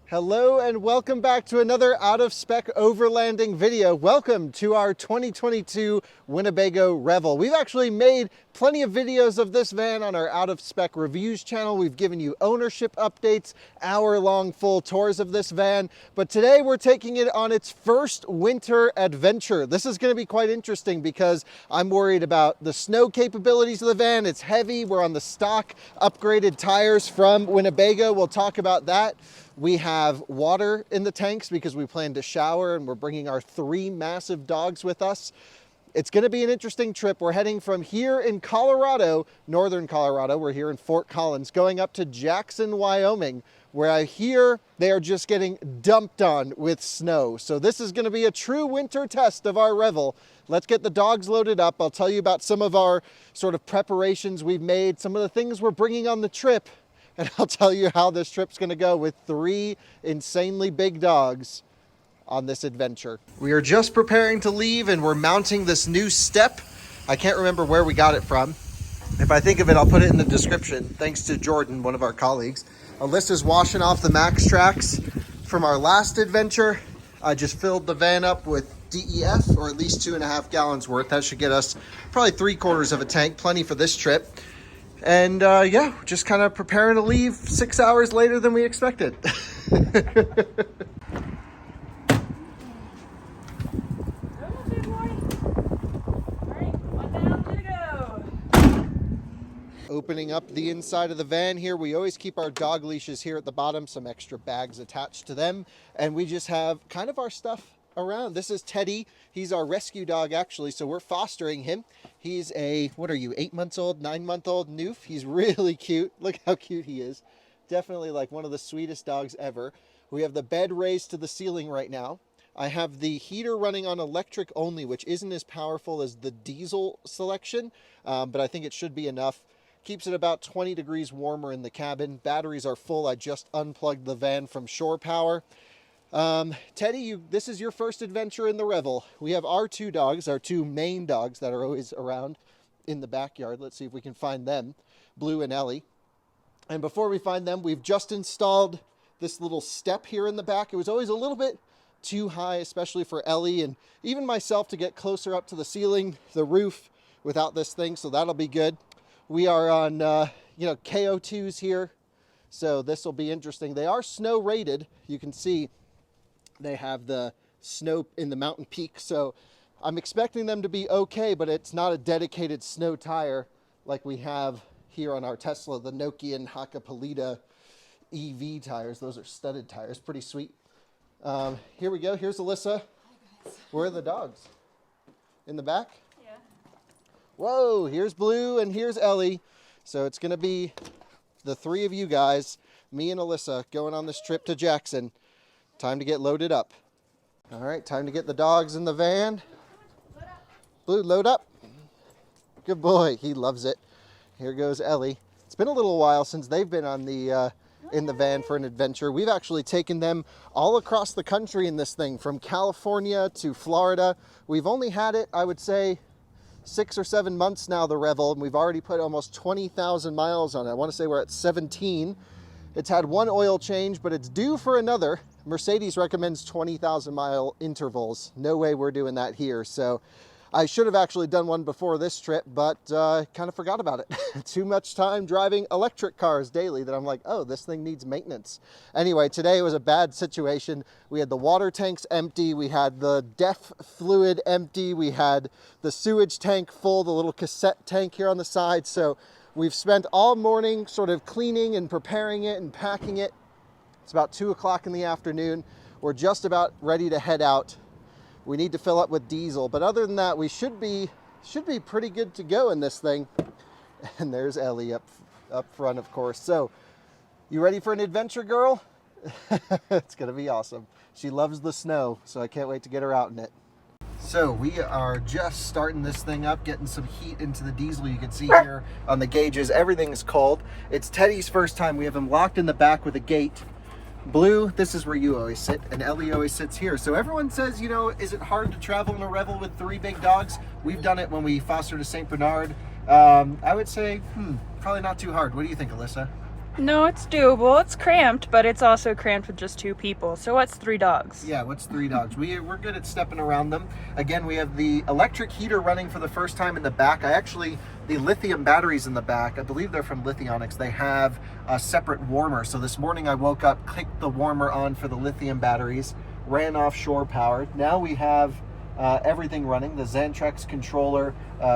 Hello and welcome back to another out-of-spec overlanding video. Welcome to our 2022 Winnebago Revel. We've actually made plenty of videos of this van on our out-of-spec reviews channel. We've given you ownership updates, hour-long full tours of this van, but today we're taking it on its first winter adventure. This is going to be quite interesting because I'm worried about the snow capabilities of the van. It's heavy. We're on the stock upgraded tires from Winnebago. We'll talk about that. We have water in the tanks because we plan to shower, and we're bringing our 3 massive dogs with us. It's going to be an interesting trip. We're heading from here in Colorado, northern Colorado. We're here in Fort Collins, going up to Jackson, Wyoming, where I hear they are just getting dumped on with snow. So this is going to be a true winter test of our Revel. Let's get the dogs loaded up. I'll tell you about some of our sort of preparations we've made, some of the things we're bringing on the trip, and I'll tell you how this trip's going to go with 3 insanely big dogs on this adventure. We are just preparing to leave, and we're mounting this new step. I can't remember where we got it from. If I think of it, I'll put it in the description. Thanks to Jordan, one of our colleagues. Alyssa's washing off the Max Tracks from our last adventure. I just filled the van up with DEF, or at least 2.5 gallons worth. That should get us probably 3/4 of a tank, plenty for this trip. And yeah, just kind of preparing to leave 6 hours later than we expected. Opening up the inside of the van here, we always keep our dog leashes here at the bottom, some extra bags attached to them, and we just have kind of our stuff around. This is Teddy. He's our rescue dog, actually, so we're fostering him. He's a, what are you, 8 months old, 9-month-old Noof? He's really cute. Look how cute he is. Definitely like one of the sweetest dogs ever. We have the bed raised to the ceiling right now. I have the heater running on electric only, which isn't as powerful as the diesel selection, but I think it should be enough. Keeps it about 20 degrees warmer in the cabin. Batteries are full. I just unplugged the van from shore power. Teddy, this is your first adventure in the Revel. We have our 2 dogs, our 2 main dogs that are always around in the backyard. Let's see if we can find them, Blue and Ellie. And before we find them, we've just installed this little step here in the back. It was always a little bit too high, especially for Ellie and even myself, to get closer up to the ceiling, the roof, without this thing, so that'll be good. We are on, KO2s here, so this will be interesting. They are snow rated. You can see they have the snow in the mountain peak, so I'm expecting them to be okay, but it's not a dedicated snow tire like we have here on our Tesla, the Nokian Hakkapeliitta EV tires. Those are studded tires, pretty sweet. Here we go. Here's Alyssa. Hi, guys. Where are the dogs? In the back? Yeah. Whoa, here's Blue and here's Ellie. So it's going to be the 3 of you guys, me and Alyssa, going on this trip to Jackson. Time to get loaded up. All right, time to get the dogs in the van. Blue, load up. Good boy, he loves it. Here goes Ellie. It's been a little while since they've been on the in the van for an adventure. We've actually taken them all across the country in this thing, from California to Florida. We've only had it, I would say, 6 or 7 months now, the Revel, and we've already put almost 20,000 miles on it. I want to say we're at 17. It's had 1 oil change, but it's due for another. Mercedes recommends 20,000 mile intervals. No way we're doing that here. So I should have actually done one before this trip, but kind of forgot about it. Too much time driving electric cars daily that I'm like, oh, this thing needs maintenance. Anyway, today was a bad situation. We had the water tanks empty. We had the DEF fluid empty. We had the sewage tank full, the little cassette tank here on the side. So we've spent all morning sort of cleaning and preparing it and packing it. It's about 2 o'clock in the afternoon. We're just about ready to head out. We need to fill up with diesel, but other than that, we should be pretty good to go in this thing. And there's Ellie up front, of course. So, you ready for an adventure, girl? It's gonna be awesome. She loves the snow, so I can't wait to get her out in it. So we are just starting this thing up, getting some heat into the diesel. You can see here on the gauges, everything is cold. It's Teddy's first time. We have him locked in the back with a gate. Blue, this is where you always sit, and Ellie always sits here. So everyone says, is it hard to travel in a Revel with 3 big dogs? We've done it when we fostered a St. Bernard. I would say, probably not too hard. What do you think, Alyssa? No, it's doable. It's cramped, but it's also cramped with just 2 people. So what's 3 dogs? Yeah, what's 3 dogs? We're good at stepping around them. Again, we have the electric heater running for the first time in the back. The lithium batteries in the back, I believe they're from Lithionics. They have a separate warmer. So this morning I woke up, clicked the warmer on for the lithium batteries, ran off shore powered. Now we have everything running, the Xantrex controller,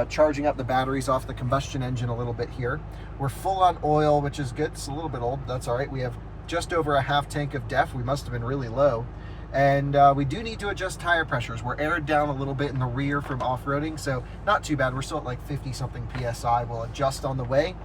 charging up the batteries off the combustion engine a little bit here. We're full on oil, which is good. It's a little bit old, that's all right. We have just over a half tank of DEF. We must have been really low. And we do need to adjust tire pressures. We're aired down a little bit in the rear from off-roading, so not too bad. We're still at like 50-something PSI. We'll adjust on the way.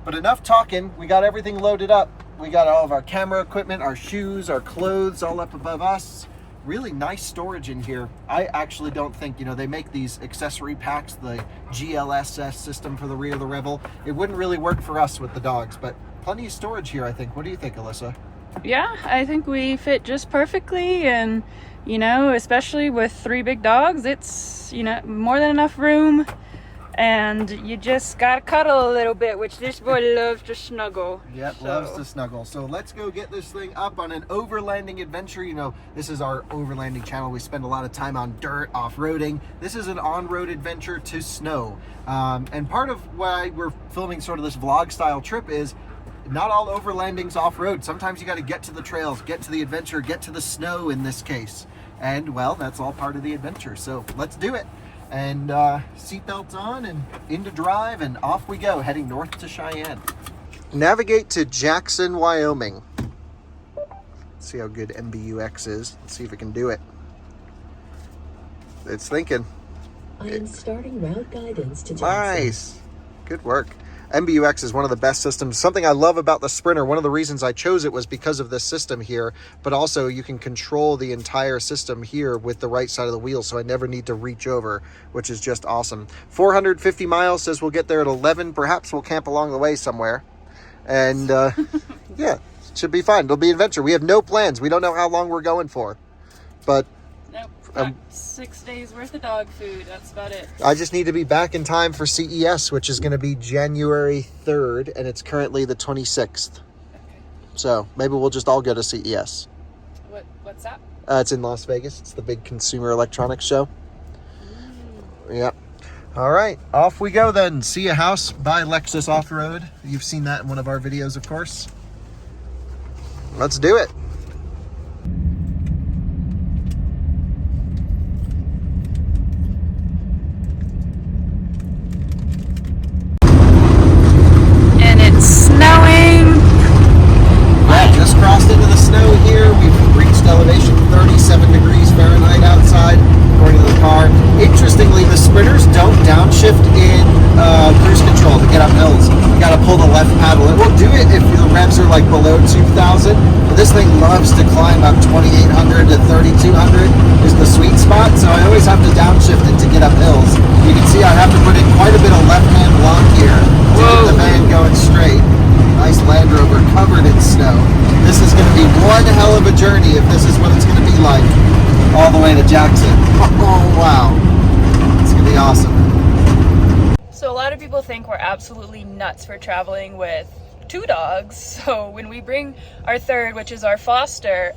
But enough talking. We got everything loaded up. We got all of our camera equipment, our shoes, our clothes all up above us. Really nice storage in here. I actually don't think, they make these accessory packs, the GLSS system for the rear of the Revel. It wouldn't really work for us with the dogs, but plenty of storage here, I think. What do you think, Alyssa? Yeah, I think we fit just perfectly, and especially with 3 big dogs, it's more than enough room, and you just gotta cuddle a little bit, which this boy loves to snuggle. Yep, loves to snuggle. So let's go get this thing up on an overlanding adventure. This is our overlanding channel. We spend a lot of time on dirt, off-roading. This is an on-road adventure to snow, and part of why we're filming sort of this vlog style trip is not all overlanding's off-road. Sometimes you got to get to the trails, get to the adventure, get to the snow in this case. And, well, that's all part of the adventure. So let's do it. And seatbelts on and into drive, and off we go, heading north to Cheyenne. Navigate to Jackson, Wyoming. Let's see how good MBUX is. Let's see if it can do it. It's thinking. I am starting route guidance to Jackson. Nice. Good work. MBUX is one of the best systems. Something I love about the Sprinter, one of the reasons I chose it was because of this system here, but also you can control the entire system here with the right side of the wheel, so I never need to reach over, which is just awesome. 450 miles, says we'll get there at 11. Perhaps we'll camp along the way somewhere. And yeah, it should be fun. It'll be an adventure. We have no plans. We don't know how long we're going for, but nope. 6 days worth of dog food. That's about it. I just need to be back in time for CES, which is going to be January 3rd, and it's currently the 26th. Okay. So maybe we'll just all go to CES. What's that? It's in Las Vegas. It's the big consumer electronics show. Yep. All right, off we go then. See a house by Lexus Off-Road. You've seen that in one of our videos, of course. Let's do it. Snowing. Yeah, just crossed into the snow here. We've reached elevation 37 degrees Fahrenheit outside, according to the car. Interestingly, the Sprinters don't downshift in cruise control to get up hills. You gotta pull the left paddle. It will do it if the revs are like below 2,000, but this thing loves to climb up 2,800 to 3,200 is the sweet spot, so I always have to downshift it to get up hills. You can see I have to put in quite a bit of left-hand block here to get the van going straight. Nice Land Rover covered in snow. This is going to be one hell of a journey if this is what it's going to be like all the way to Jackson. Oh, wow. It's going to be awesome. So a lot of people think we're absolutely nuts for traveling with 2 dogs. So when we bring our 3rd, which is our Foster,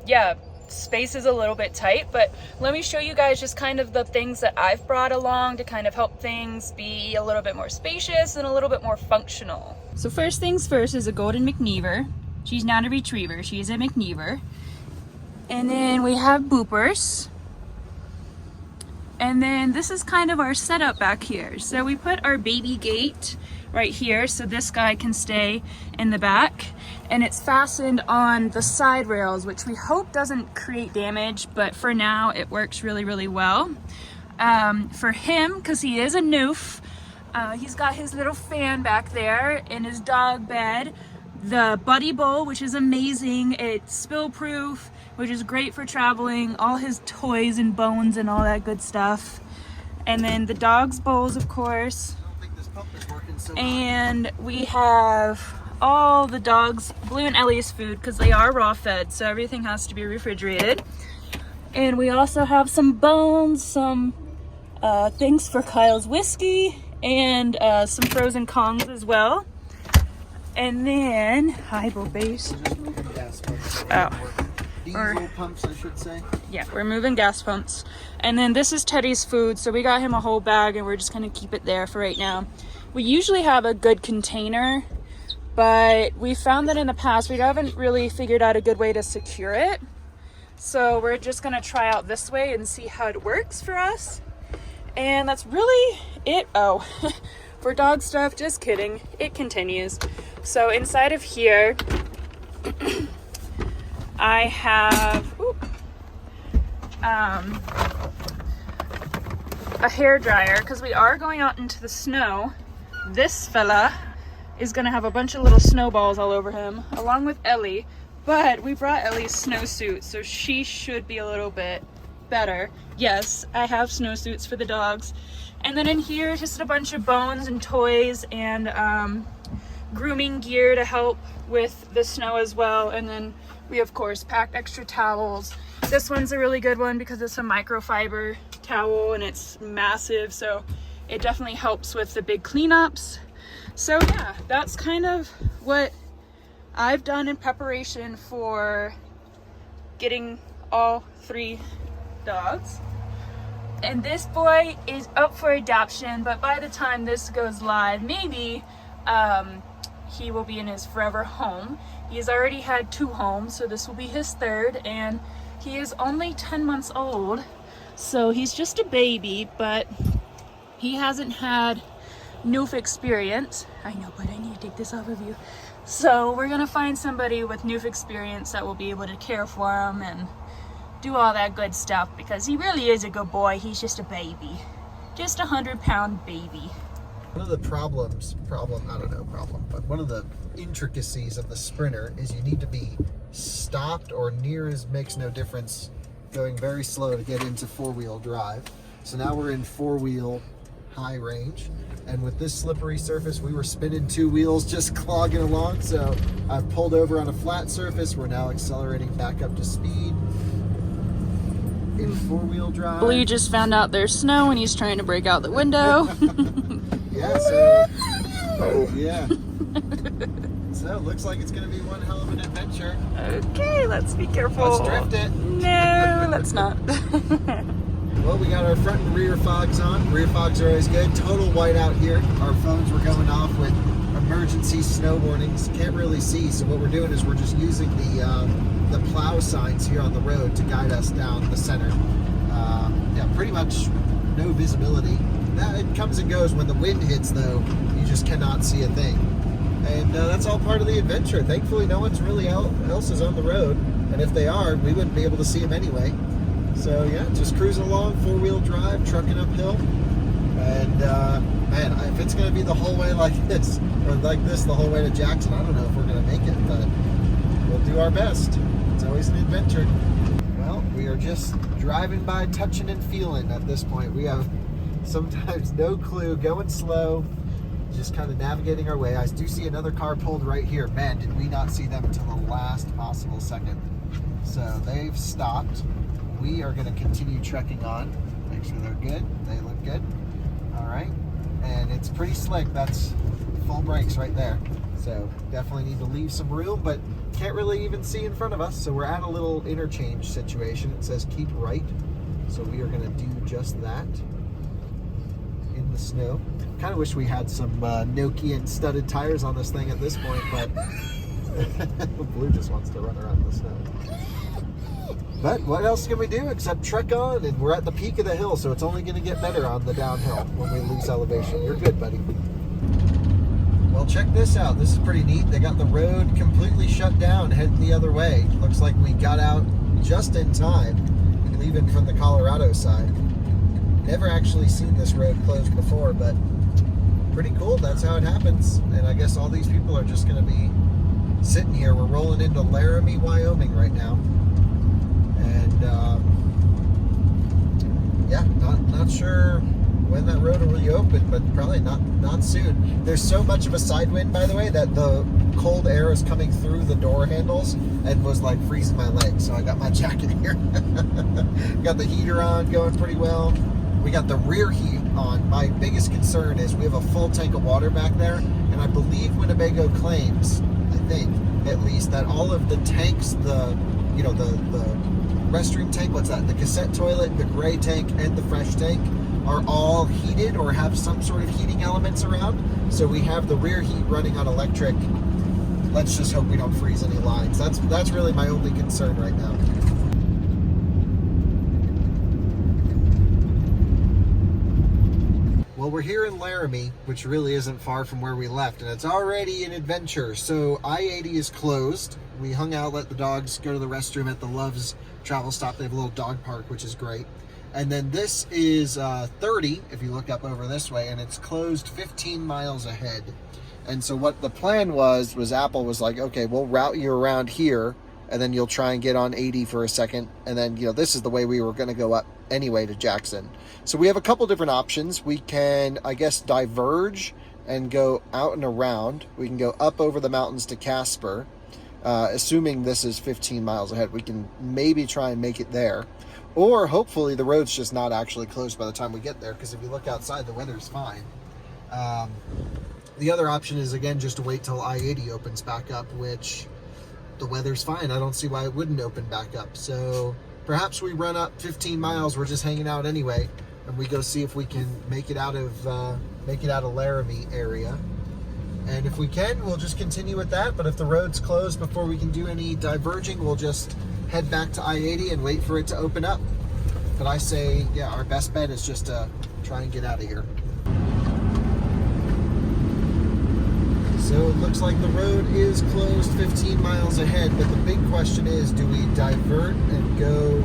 yeah, space is a little bit tight, but let me show you guys just kind of the things that I've brought along to kind of help things be a little bit more spacious and a little bit more functional. So first things first is a golden McNeaver. She's not a retriever, she's a McNeaver. And then we have boopers. And then this is kind of our setup back here. So we put our baby gate right here so this guy can stay in the back, and it's fastened on the side rails, which we hope doesn't create damage, but for now it works really well. For him, because he is a noof, he's got his little fan back there in his dog bed, the Buddy Bowl, which is amazing. It's spill proof, which is great for traveling, all his toys and bones and all that good stuff. And then the dog's bowls, of course. And we have all the dogs' Blue and Ellie's food because they are raw fed, so everything has to be refrigerated. And we also have some bones, some things for Kyle's whiskey, and some frozen Kongs as well. And then, hi, base. Just moving gas pumps. Oh. Diesel pumps, I should say. Yeah, we're moving gas pumps. And then this is Teddy's food. So we got him a whole bag and we're just gonna keep it there for right now. We usually have a good container, but we found that in the past, we haven't really figured out a good way to secure it. So we're just gonna try out this way and see how it works for us. And that's really it. Oh, for dog stuff, just kidding. It continues. So inside of here, I have a hair dryer because we are going out into the snow. This fella is gonna have a bunch of little snowballs all over him, along with Ellie. But we brought Ellie's snowsuit, so she should be a little bit better. Yes, I have snowsuits for the dogs. And then in here, just a bunch of bones and toys and grooming gear to help with the snow as well. And then we, of course, packed extra towels. This one's a really good one because it's a microfiber towel and it's massive, so it definitely helps with the big cleanups. So yeah, that's kind of what I've done in preparation for getting all 3 dogs. And this boy is up for adoption, but by the time this goes live, maybe he will be in his forever home. He's already had 2 homes, so this will be his 3rd, and he is only 10 months old, so he's just a baby, but he hasn't had noof experience. I know, but I need to take this off of you. So we're gonna find somebody with noof experience that will be able to care for him and do all that good stuff, because he really is a good boy. He's just a baby, just 100-pound baby. One of the but one of the intricacies of the Sprinter is you need to be stopped or near as makes no difference, going very slow to get into 4-wheel drive. So now we're in 4-wheel high range, and with this slippery surface, we were spinning 2 wheels just clogging along. So I've pulled over on a flat surface. We're now accelerating back up to speed in 4-wheel drive. Blue just found out there's snow and he's trying to break out the window. Yeah, so yeah. So it looks like it's going to be one hell of an adventure. Okay, let's be careful. Let's drift it. No, let's not. Well, we got our front and rear fogs on. Rear fogs are always good. Total whiteout here. Our phones were going off with emergency snow warnings. Can't really see, so what we're doing is we're just using the plow signs here on the road to guide us down the center. Yeah, pretty much no visibility. It comes and goes. When the wind hits, though, you just cannot see a thing. And that's all part of the adventure. Thankfully, no one's really else is on the road. And if they are, we wouldn't be able to see them anyway. So yeah, just cruising along, 4-wheel drive, trucking uphill. And man, if it's going to be the whole way like this, or like this the whole way to Jackson, I don't know if we're going to make it, but we'll do our best. It's always an adventure. Well, we are just driving by, touching and feeling at this point. We have sometimes no clue, going slow, just kind of navigating our way. I do see another car pulled right here. Man, did we not see them until the last possible second. So they've stopped. We are going to continue trekking on. Make sure they're good. They look good. All right. And it's pretty slick. That's full brakes right there. So definitely need to leave some room, but can't really even see in front of us. So we're at a little interchange situation. It says keep right. So we are going to do just that in the snow. Kind of wish we had some Nokian studded tires on this thing at this point, but Blue just wants to run around in the snow. But what else can we do except trek on? And we're at the peak of the hill, so it's only going to get better on the downhill when we lose elevation. You're good, buddy. Well, check this out. This is pretty neat. They got the road completely shut down, heading the other way. Looks like we got out just in time, leaving from the Colorado side. Never actually seen this road closed before, but pretty cool. That's how it happens. And I guess all these people are just going to be sitting here. We're rolling into Laramie, Wyoming right now. And yeah, not sure when that road will reopen, but probably not soon. There's so much of a side wind, by the way, that the cold air is coming through the door handles and was like freezing my legs. So I got my jacket here. Got the heater on, going pretty well. We got the rear heat on. My biggest concern is we have a full tank of water back there, and And I believe Winnebago claims, I think, at least, that all of the tanks, the restroom tank, what's that? The cassette toilet, the gray tank, and the fresh tank are all heated or have some sort of heating elements around. So we have the rear heat running on electric. Let's just hope we don't freeze any lines. That's really my only concern right now. Well, we're here in Laramie, which really isn't far from where we left, and it's already an adventure. So I-80 is closed. We hung out, let the dogs go to the restroom at the Love's travel stop. They have a little dog park, which is great. And then this is 30, if you look up over this way, and it's closed 15 miles ahead. And so what the plan was Apple was like, okay, we'll route you around here, and then you'll try and get on 80 for a second. And then, this is the way we were going to go up anyway to Jackson. So we have a couple different options. We can, I guess, diverge and go out and around. We can go up over the mountains to Casper. Assuming this is 15 miles ahead, we can maybe try and make it there. Or hopefully the road's just not actually closed by the time we get there, because if you look outside, the weather's fine. The other option is, again, just to wait till I-80 opens back up, which the weather's fine. I don't see why it wouldn't open back up. So perhaps we run up 15 miles. We're just hanging out anyway, and we go see if we can make it out of Laramie area. And if we can, we'll just continue with that. But if the road's closed before we can do any diverging, we'll just head back to I-80 and wait for it to open up. But I say, yeah, our best bet is just to try and get out of here. So it looks like the road is closed 15 miles ahead, but the big question is, do we divert and go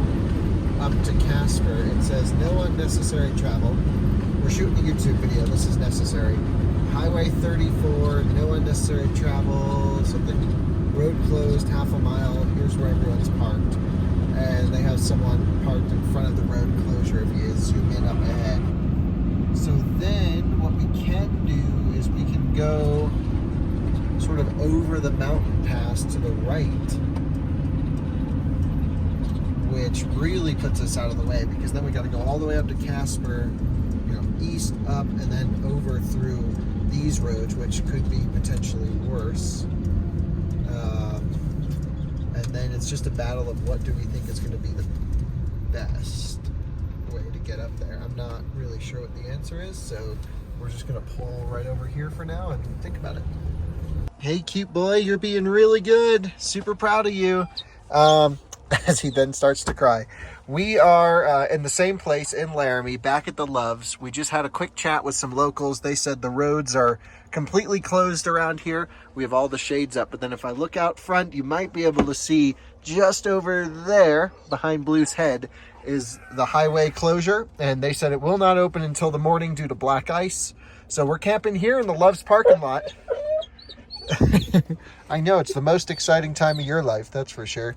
up to Casper? It says no unnecessary travel. We're shooting a YouTube video, this is necessary. Highway 34, no unnecessary travel, something, road closed, half a mile, here's where everyone's parked. And they have someone parked in front of the road closure if you zoom in up ahead. So then what we can do is we can go sort of over the mountain pass to the right, which really puts us out of the way, because then we got to go all the way up to Casper, east, up, and then over through these roads, which could be potentially worse. And then it's just a battle of what do we think is going to be the best way to get up there. I'm not really sure what the answer is, so we're just going to pull right over here for now and think about it. Hey, cute boy, you're being really good. Super proud of you. As he then starts to cry. We are in the same place in Laramie, back at the Loves. We just had a quick chat with some locals. They said the roads are completely closed around here. We have all the shades up, but then if I look out front, you might be able to see just over there, behind Blue's head, is the highway closure. And they said it will not open until the morning due to black ice. So we're camping here in the Loves parking lot. I know, it's the most exciting time of your life, that's for sure.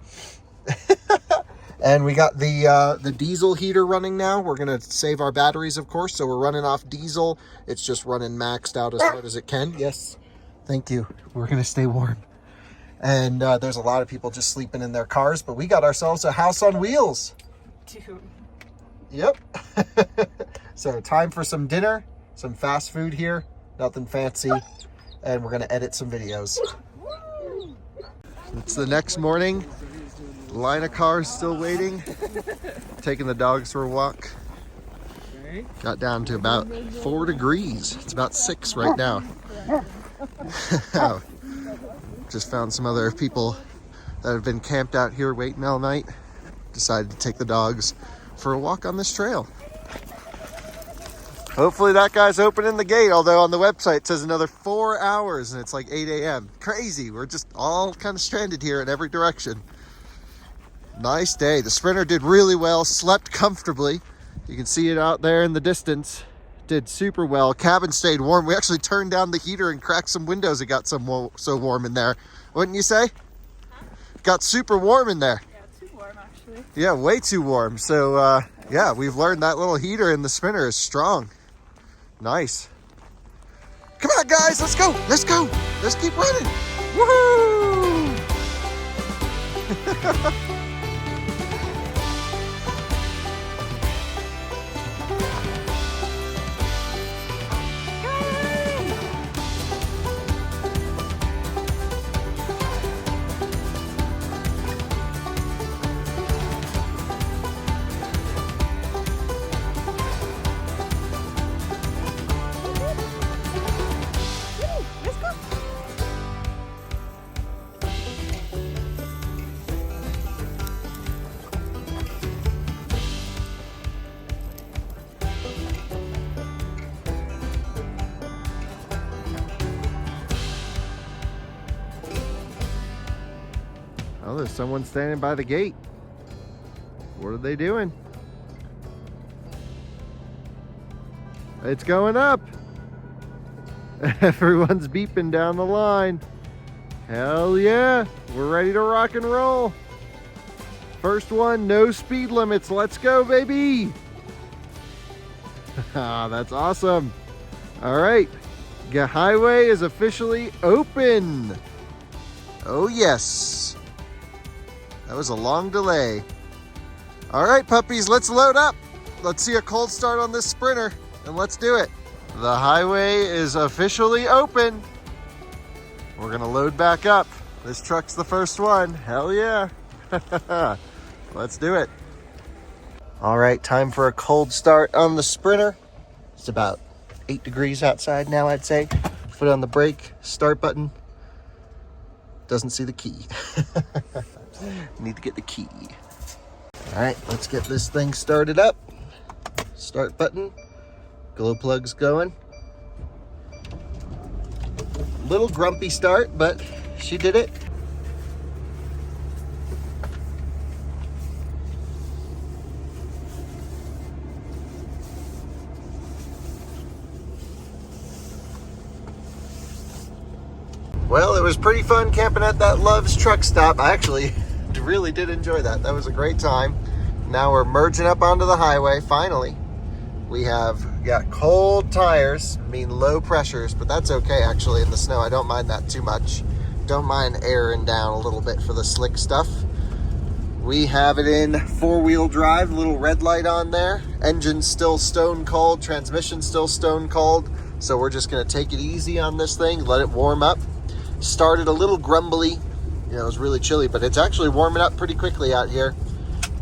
And we got the diesel heater running now. We're gonna save our batteries, of course, so we're running off diesel. It's just running maxed out as hard as it can. Yes, thank you. We're gonna stay warm. And there's a lot of people just sleeping in their cars, but we got ourselves a house on wheels. Dude. Yep. So time for some dinner, some fast food here, nothing fancy, and we're gonna edit some videos. It's the next morning. Line of cars still waiting. Taking the dogs for a walk. Got down to about 4 degrees. It's about 6 right now. Just found some other people that have been camped out here waiting all night. Decided to take the dogs for a walk on this trail. Hopefully that guy's opening the gate, although on the website it says another 4 hours and it's like 8 a.m. Crazy. We're just all kind of stranded here in every direction. Nice day. The Sprinter did really well, slept comfortably. You can see it out there in the distance. Did super well. Cabin stayed warm. We actually turned down the heater and cracked some windows. It got so warm in there. Wouldn't you say? Huh? Got super warm in there. Yeah, too warm actually. Yeah, way too warm. So yeah, we've learned that little heater in the Sprinter is strong. Nice. Come on, guys, let's go. Let's go. Let's keep running. Woohoo! someone standing by the gate. What are they doing? It's going up. Everyone's beeping down the line. Hell yeah, we're ready to rock and roll. First one, no speed limits. Let's go, baby. That's awesome. All right, the highway is officially open. Oh yes. That was a long delay. All right, puppies, let's load up. Let's see a cold start on this Sprinter, and let's do it. The highway is officially open. We're gonna load back up. This truck's the first one. Hell yeah. Let's do it. All right, time for a cold start on the Sprinter. It's about 8 degrees outside now, I'd say. Foot on the brake, start button. Doesn't see the key. Need to get the key. All right, let's get this thing started up. Start button, glow plugs going. Little grumpy start, but she did it. Well, it was pretty fun camping at that Love's truck stop. I actually really did enjoy that. That was a great time. Now we're merging up onto the highway, finally. We have got cold tires, low pressures, but that's okay actually in the snow. I don't mind that too much. Don't mind airing down a little bit for the slick stuff. We have it in 4-wheel drive, little red light on there. Engine's still stone cold, transmission still stone cold. So we're just gonna take it easy on this thing, let it warm up. Started a little grumbly, it was really chilly, but it's actually warming up pretty quickly out here.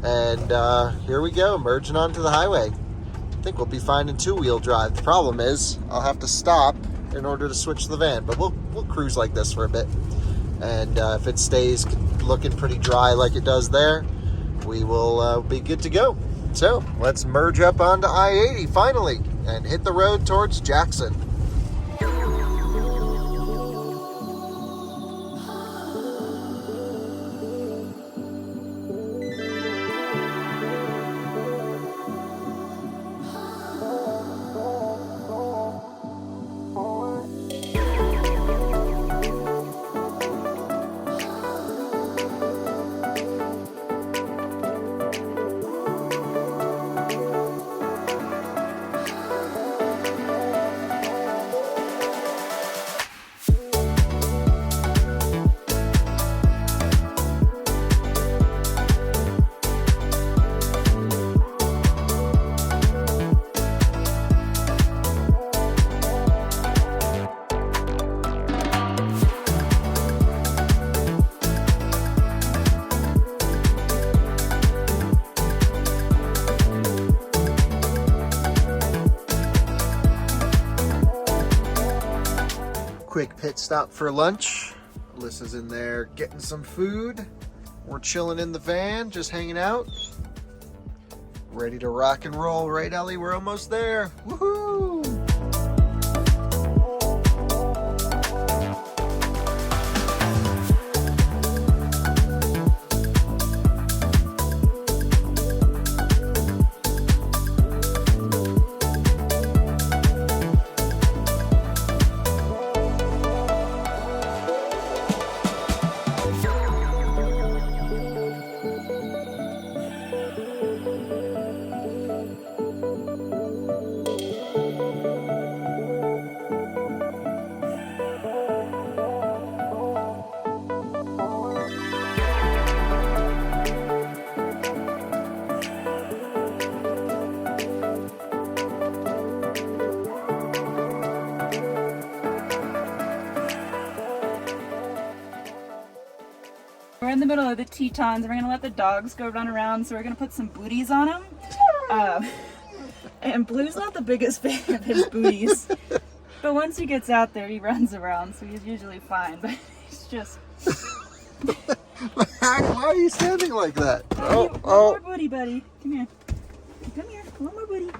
And here we go, merging onto the highway. I think we'll be fine in 2-wheel drive. The problem is I'll have to stop in order to switch the van, but we'll cruise like this for a bit. And if it stays looking pretty dry like it does there, we will be good to go. So let's merge up onto I-80 finally and hit the road towards Jackson. Quick pit stop for lunch. Alyssa's in there getting some food. We're chilling in the van, just hanging out. Ready to rock and roll, right, Ellie? We're almost there. Woohoo! We're in the middle of the Tetons. We're gonna let the dogs go run around, so we're gonna put some booties on them. And Blue's not the biggest fan of his booties, but once he gets out there, he runs around, so he's usually fine. But he's just. Why are you standing like that? One more booty, buddy. Come here. Come here. One more booty.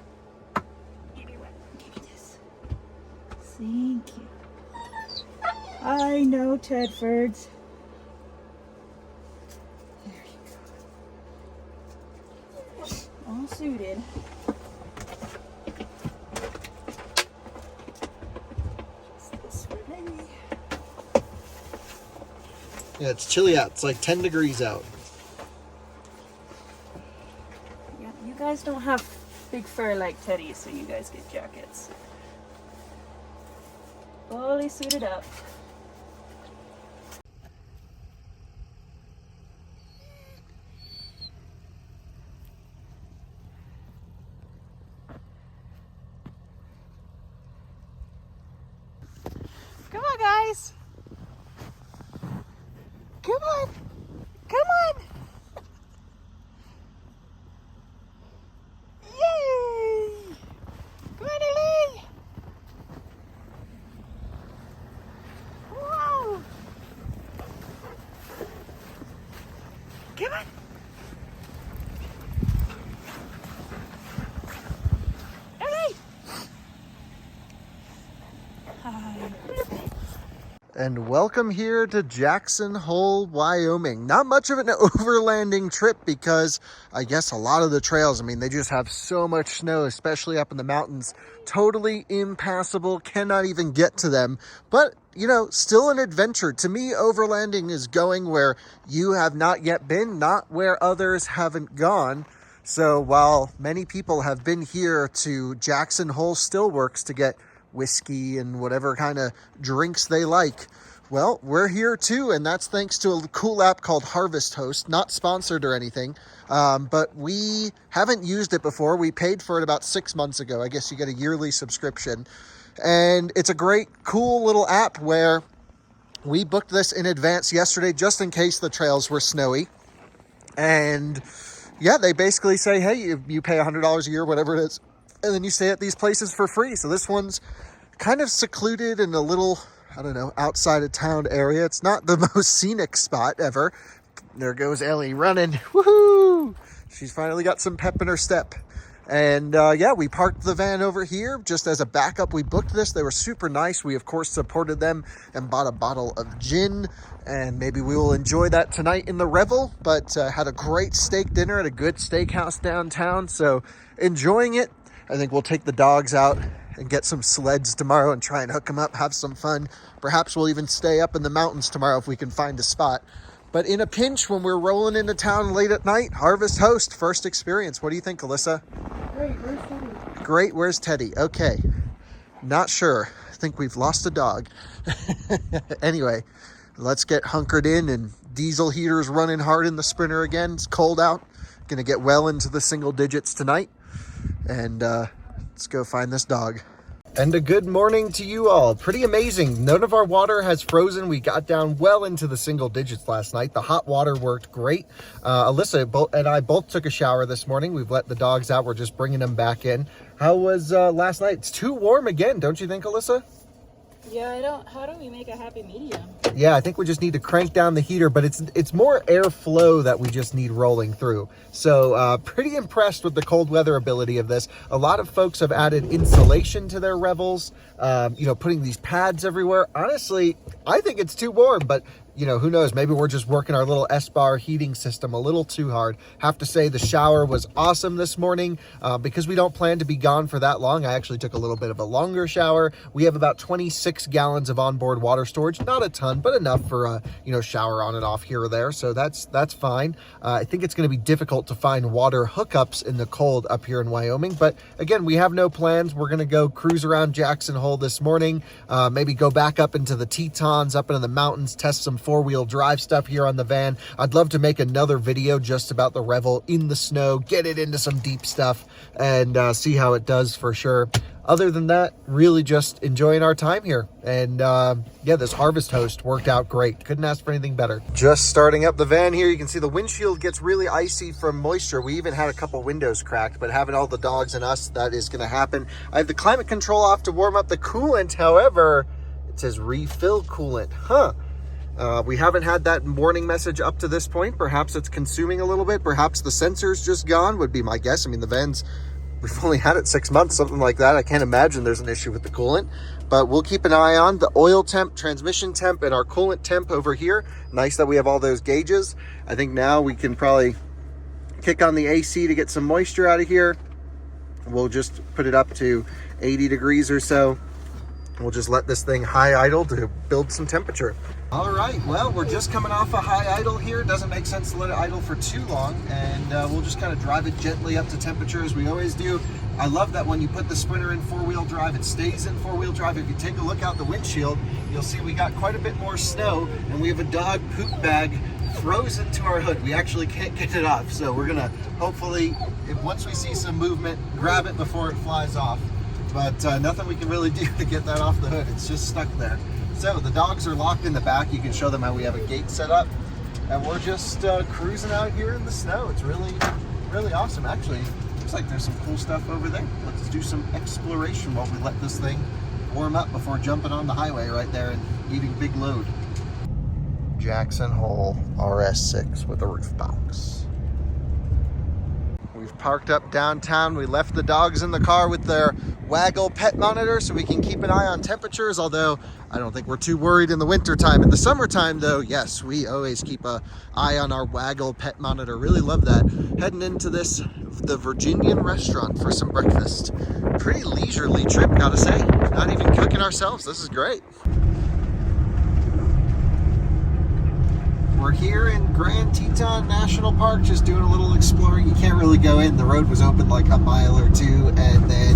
Give you this. Thank you. I know, Tedfords. suited. This way. Yeah, it's chilly out. It's like 10 degrees out. Yeah, you guys don't have big fur like Teddy, so you guys get jackets. Fully suited up. Come on, guys. Come on. Come on. Yay. Come on, Ellie. Whoa. Come on. Ellie. Hi. And welcome here to Jackson Hole, Wyoming. Not much of an overlanding trip because I guess a lot of the trails, I mean, they just have so much snow, especially up in the mountains. Totally impassable, cannot even get to them. But, you know, still an adventure. To me, overlanding is going where you have not yet been, not where others haven't gone. So while many people have been here to Jackson Hole Steelworks to get whiskey and whatever kind of drinks they like, well, we're here too, and that's thanks to a cool app called Harvest Host. Not sponsored or anything, but we haven't used it before. We paid for it about 6 months ago. I guess you get a yearly subscription, and it's a great, cool little app where we booked this in advance yesterday just in case the trails were snowy. And yeah, they basically say, hey, you pay $100 a year, whatever it is, and then you stay at these places for free. So this one's kind of secluded in a little, I don't know, outside of town area. It's not the most scenic spot ever. There goes Ellie running. Woohoo! She's finally got some pep in her step. And yeah, we parked the van over here just as a backup. We booked this. They were super nice. We, of course, supported them and bought a bottle of gin. And maybe we will enjoy that tonight in the Revel. But had a great steak dinner at a good steakhouse downtown. So enjoying it. I think we'll take the dogs out and get some sleds tomorrow and try and hook them up, have some fun. Perhaps we'll even stay up in the mountains tomorrow if we can find a spot. But in a pinch, when we're rolling into town late at night, Harvest Host, first experience. What do you think, Alyssa? Great, where's Teddy? Great, where's Teddy? Okay, not sure. I think we've lost a dog. Anyway, let's get hunkered in, and diesel heaters running hard in the Sprinter again. It's cold out. Gonna get well into the single digits tonight. And let's go find this dog. And a good morning to you all. Pretty amazing. None of our water has frozen. We got down well into the single digits last night. The hot water worked great. Alyssa and I both took a shower this morning. We've let the dogs out. We're just bringing them back in. How was last night? It's too warm again, don't you think, Alyssa? Yeah, how do we make a happy medium? Yeah, I think we just need to crank down the heater, but it's more airflow that we just need rolling through. So pretty impressed with the cold weather ability of this. A lot of folks have added insulation to their Revels, you know, putting these pads everywhere. Honestly, I think it's too warm, but you know, who knows? Maybe we're just working our little S-bar heating system a little too hard. Have to say the shower was awesome this morning. Because we don't plan to be gone for that long, I actually took a little bit of a longer shower. We have about 26 gallons of onboard water storage. Not a ton, but enough for you know, shower on and off here or there. So that's fine. I think it's going to be difficult to find water hookups in the cold up here in Wyoming. But again, we have no plans. We're going to go cruise around Jackson Hole this morning. Maybe go back up into the Tetons, up into the mountains, test some four-wheel drive stuff here on the van. I'd love to make another video just about the Revel in the snow, get it into some deep stuff, and see how it does for sure. Other than that, really just enjoying our time here. And yeah, this Harvest Host worked out great. Couldn't ask for anything better. Just starting up the van here, you can see the windshield gets really icy from moisture. We even had a couple windows cracked, but having all the dogs and us, that is gonna happen. I have the climate control off to warm up the coolant. However, it says refill coolant. We haven't had that warning message up to this point. Perhaps it's consuming a little bit. Perhaps the sensor's just gone, would be my guess. I mean, the van's, we've only had it 6 months, something like that. I can't imagine there's an issue with the coolant, but we'll keep an eye on the oil temp, transmission temp, and our coolant temp over here. Nice that we have all those gauges. I think now we can probably kick on the AC to get some moisture out of here. We'll just put it up to 80 degrees or so. We'll just let this thing high idle to build some temperature. All right, well, we're just coming off a high idle here. It doesn't make sense to let it idle for too long, and we'll just kind of drive it gently up to temperature as we always do. I love that when you put the Sprinter in four-wheel drive, it stays in four-wheel drive. If you take a look out the windshield, you'll see we got quite a bit more snow, and we have a dog poop bag frozen to our hood. We actually can't get it off, so we're gonna hopefully, once we see some movement, grab it before it flies off. But nothing we can really do to get that off the hood. It's just stuck there. So the dogs are locked in the back. You can show them how we have a gate set up, and we're just cruising out here in the snow. It's really, really awesome. Actually, looks like there's some cool stuff over there. Let's do some exploration while we let this thing warm up before jumping on the highway right there and eating big load. Jackson Hole RS6 with a roof box. We've parked up downtown. We left the dogs in the car with their Waggle pet monitor so we can keep an eye on temperatures, although I don't think we're too worried in the winter time. In the summertime though, yes, we always keep an eye on our Waggle pet monitor. Really love that. Heading into the Virginian restaurant for some breakfast. Pretty leisurely trip, gotta say. Not even cooking ourselves. This is great. We're here in Grand Teton National Park, just doing a little exploring. You can't really go in. The road was open like a mile or two, and then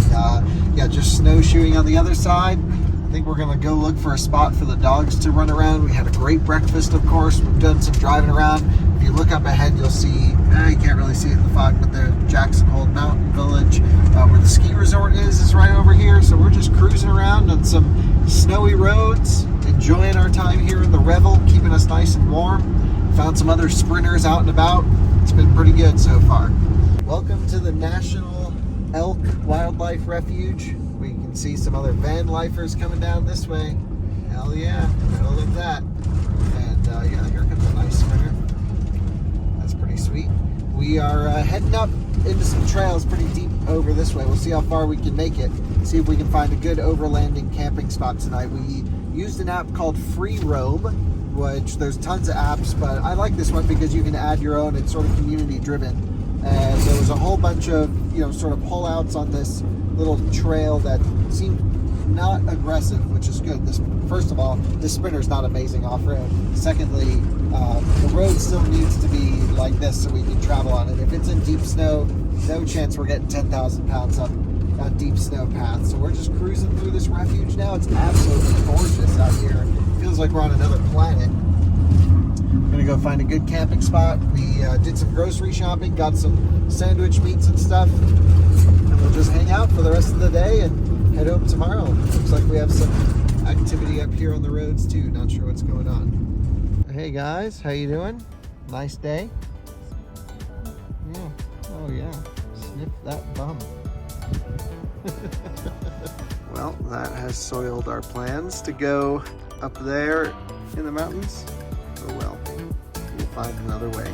yeah, just snowshoeing on the other side. I think we're gonna go look for a spot for the dogs to run around. We had a great breakfast, of course. We've done some driving around. If you look up ahead, you'll see, you can't really see it in the fog, but the Jackson Hole Mountain Village, where the ski resort is right over here. So we're just cruising around on some snowy roads, enjoying our time here in the Revel, keeping us nice and warm. Found some other Sprinters out and about. It's been pretty good so far. Welcome to the National Elk Wildlife Refuge. We can see some other van lifers coming down this way. Hell yeah, gotta love that. And yeah, here comes a nice Sprinter. That's pretty sweet. We are heading up into some trails pretty deep over this way. We'll see how far we can make it. See if we can find a good overlanding camping spot tonight. We used an app called Free Roam, which there's tons of apps, but I like this one because you can add your own. It's sort of community driven. And there was a whole bunch of, sort of pullouts on this little trail that seemed not aggressive, which is good. First of all, this Sprinter's not amazing off-road. Secondly, the road still needs to be like this so we can travel on it. If it's in deep snow, no chance we're getting 10,000 pounds up a deep snow path. So we're just cruising through this refuge now. It's absolutely gorgeous out here. Feels like we're on another planet. I'm gonna go find a good camping spot. We did some grocery shopping, got some sandwich meats and stuff, and we'll just hang out for the rest of the day and head home tomorrow. Looks like we have some activity up here on the roads too. Not sure what's going on. Hey guys, how you doing? Nice day. Yeah. Oh yeah. Sniff that bum. Well, that has soiled our plans to go up there in the mountains. Oh well, we'll find another way.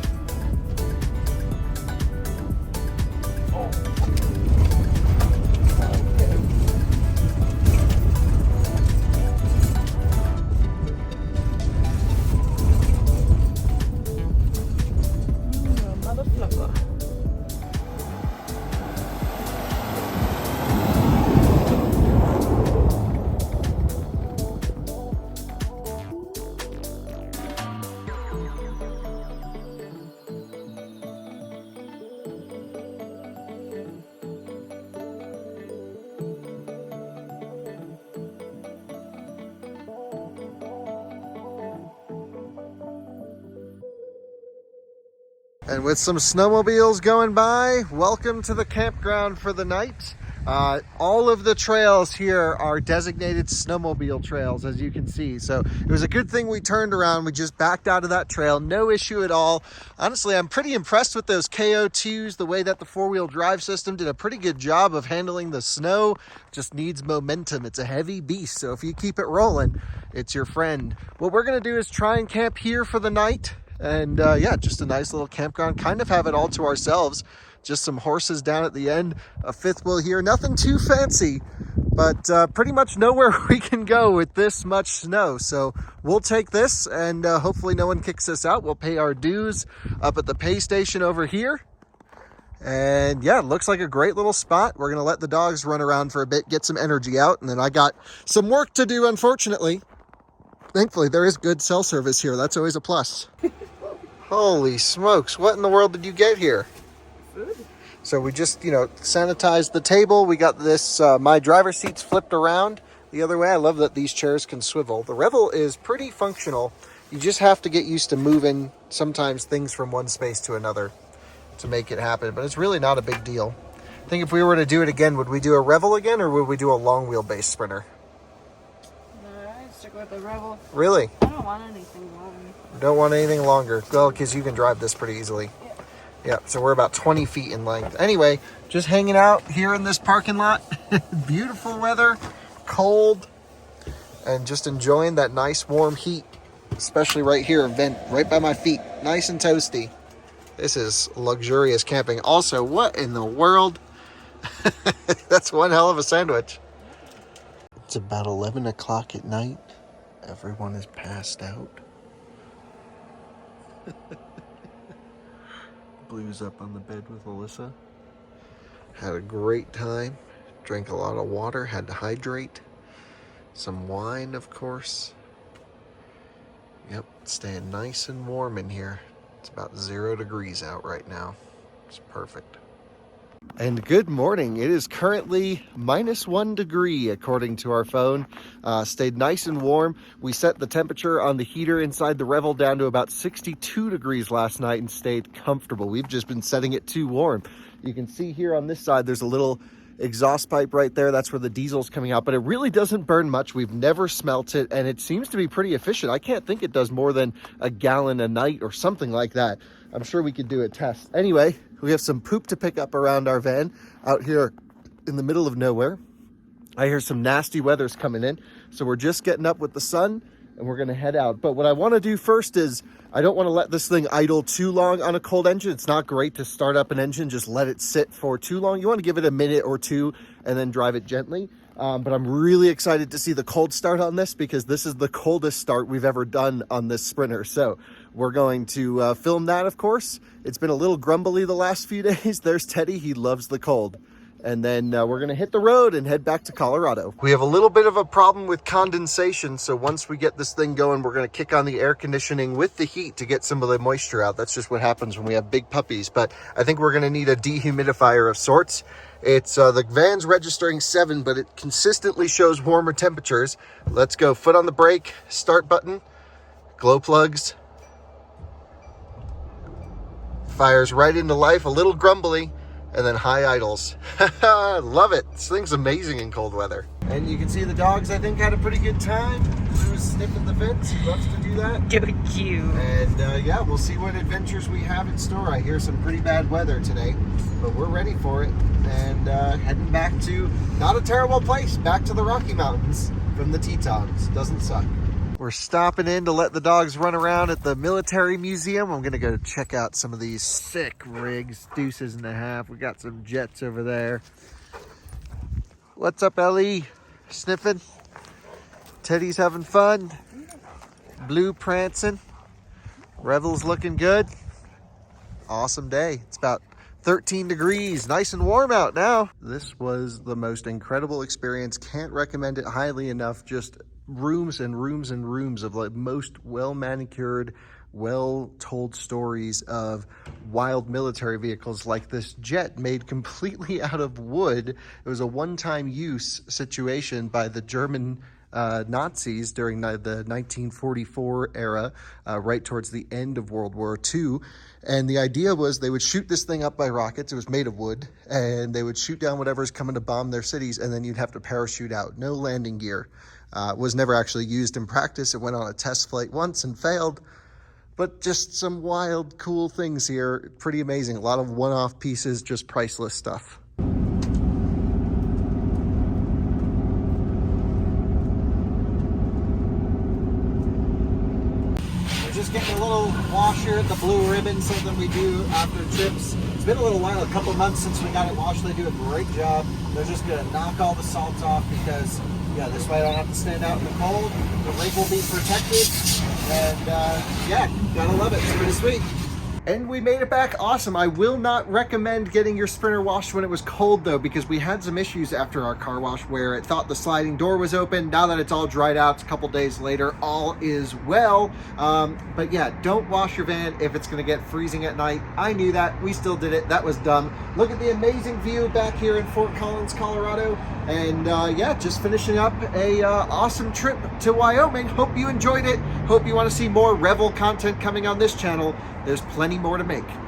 And with some snowmobiles going by, welcome to the campground for the night. All of the trails here are designated snowmobile trails, as you can see. So it was a good thing we turned around. We just backed out of that trail, no issue at all. Honestly, I'm pretty impressed with those KO2s, the way that the four-wheel drive system did a pretty good job of handling the snow. Just needs momentum. It's a heavy beast, so if you keep it rolling, it's your friend. What we're gonna do is try and camp here for the night. And yeah, just a nice little campground, kind of have it all to ourselves. Just some horses down at the end, a fifth wheel here, nothing too fancy, but pretty much nowhere we can go with this much snow. So we'll take this, and hopefully no one kicks us out. We'll pay our dues up at the pay station over here, And yeah, it looks like a great little spot. We're going to let the dogs run around for a bit, get some energy out. And then I got some work to do, unfortunately. Thankfully, there is good cell service here. That's always a plus. Holy smokes. What in the world did you get here? Food. So we just, sanitized the table. We got this, my driver's seats flipped around the other way. I love that these chairs can swivel. The Revel is pretty functional. You just have to get used to moving sometimes things from one space to another to make it happen. But it's really not a big deal. I think if we were to do it again, would we do a Revel again or would we do a long wheelbase Sprinter? No, I'd stick with the Revel. Really? I don't want anything long. Don't want anything longer. Well, because you can drive this pretty easily. Yeah, so we're about 20 feet in length. Anyway, just hanging out here in this parking lot. Beautiful weather, cold, and just enjoying that nice warm heat, especially right here, vent right by my feet. Nice and toasty. This is luxurious camping. Also, what in the world? That's one hell of a sandwich. It's about 11 o'clock at night. Everyone is passed out. Blue's up on the bed with Alyssa. Had a great time. Drank a lot of water. Had to hydrate. Some wine, of course. Yep, staying nice and warm in here. It's about 0 degrees out right now. It's perfect. And good morning. It is currently -1 degree according to our phone. Stayed nice and warm. We set the temperature on the heater inside the Revel down to about 62 degrees last night and stayed comfortable. We've just been setting it too warm. You can see here on this side there's a little exhaust pipe right there. That's where the diesel's coming out, but it really doesn't burn much. We've never smelt it, and it seems to be pretty efficient. I can't think it does more than a gallon a night or something like that. I'm sure we could do a test. Anyway, we have some poop to pick up around our van out here in the middle of nowhere. I hear some nasty weather's coming in, so we're just getting up with the sun and we're gonna head out. But what I wanna do first is I don't wanna let this thing idle too long on a cold engine. It's not great to start up an engine, just let it sit for too long. You wanna give it a minute or two and then drive it gently. But I'm really excited to see the cold start on this because this is the coldest start we've ever done on this Sprinter. So we're going to film that, of course. It's been a little grumbly the last few days. There's Teddy, he loves the cold. And then we're gonna hit the road and head back to Colorado. We have a little bit of a problem with condensation, so once we get this thing going, we're gonna kick on the air conditioning with the heat to get some of the moisture out. That's just what happens when we have big puppies. But I think we're gonna need a dehumidifier of sorts. It's the van's registering 7, but it consistently shows warmer temperatures. Let's go. Foot on the brake, start button, glow plugs. Fires right into life, a little grumbly, and then high idles. Love it. This thing's amazing in cold weather. And you can see the dogs, I think, had a pretty good time. Blue was sniffing the fence. He loves to do that. Cute. And yeah, we'll see what adventures we have in store. I hear some pretty bad weather today, but we're ready for it. And heading back to, not a terrible place, back to the Rocky Mountains from the Tetons. Doesn't suck. We're stopping in to let the dogs run around at the military museum. I'm gonna go check out some of these sick rigs, deuces and a half. We got some jets over there. What's up, Ellie? Sniffing? Teddy's having fun. Blue prancing. Revel's looking good. Awesome day. It's about 13 degrees, nice and warm out now. This was the most incredible experience. Can't recommend it highly enough. Just rooms and rooms and rooms of like most well-manicured, well-told stories of wild military vehicles like this jet made completely out of wood. It was a one-time use situation by the German Nazis during the 1944 era, right towards the end of World War II. And the idea was they would shoot this thing up by rockets. It was made of wood, and they would shoot down whatever's coming to bomb their cities, and then you'd have to parachute out. No landing gear. Was never actually used in practice. It went on a test flight once and failed. But just some wild, cool things here. Pretty amazing. A lot of one-off pieces, just priceless stuff. Just getting a little wash here at the Blue Ribbon, something we do after trips. It's been a little while, a couple months since we got it washed. They do a great job. They're just gonna knock all the salt off because, yeah, this way I don't have to stand out in the cold. The rig will be protected, and yeah, gotta love it. It's pretty sweet. And we made it back awesome. I will not recommend getting your Sprinter washed when it was cold though, because we had some issues after our car wash where it thought the sliding door was open. Now that it's all dried out, a couple days later, all is well. But yeah, don't wash your van if it's gonna get freezing at night. I knew that, we still did it, that was dumb. Look at the amazing view back here in Fort Collins, Colorado. And yeah, just finishing up a awesome trip to Wyoming. Hope you enjoyed it. Hope you want to see more Revel content coming on this channel. There's plenty more to make.